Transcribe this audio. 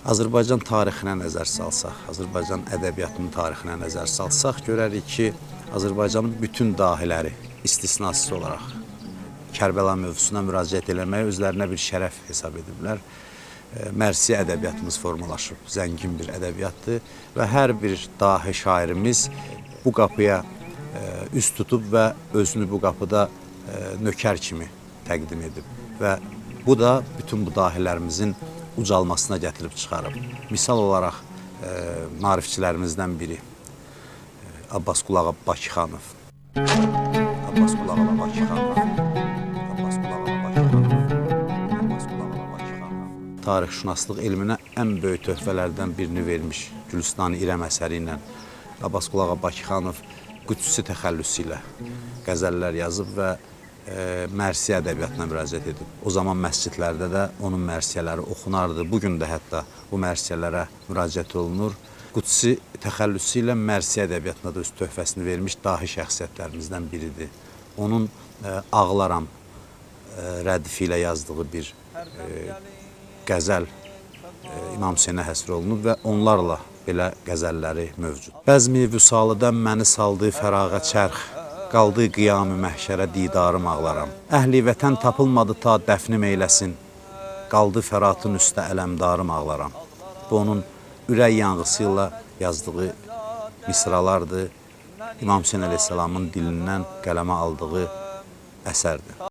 Azərbaycan tarixinə nəzər salsaq, Azərbaycan ədəbiyyatının tarixinə nəzər salsaq, görərik ki, Azərbaycanın bütün dahiləri istisnasız olaraq Kərbəla mövzusuna müraciət eləməyi özlərinə bir şərəf hesab ediblər. Mərsi ədəbiyyatımız formalaşıb, zəngin bir ədəbiyyatdır və hər bir dahi şairimiz bu qapıya üz tutub və özünü bu qapıda nökər kimi təqdim edib və bu da bütün bu dahilərimizin ucalmasına gətirib çıxarıb. Misal olaraq maarifçilərimizdən biri Abbas Qulağa Bakıxanov. Tarixşünaslıq elminə ən böyük töhfələrdən birini vermiş Gülüstan-ı İrəm əsəri ilə Abbas Qulağa Bakıxanov qüdsi təxəllüsü ilə qəzəllər yazıb və Mərsi ədəbiyyatına müraciət edib. O zaman məscidlərdə də onun mərsiyələri oxunardı. Bugün də hətta bu mərsiyələrə müraciət olunur. Qüdsi təxəllüsü ilə Mərsi ədəbiyyatına da öz töhfəsini vermiş dahi şəxsiyyətlərimizdən biridir. Onun Ağlaram rədifi ilə yazdığı bir qəzəl İmam Hüseynə həsr olunub və onlarla belə qəzəlləri mövcud. Bəzmi vüsalıdan məni saldığı fərağa çərx, qaldı qiyam-ı məhşərə didarım ağlaram. Əhli vətən tapılmadı ta dəfnim eyləsin, qaldı fəratın üstə ələmdarım ağlaram. Bu onun ürək yanğısı ilə yazdığı misralardır. İmam Hüseyn əleyhissalamın dilindən qələmə aldığı əsərdir.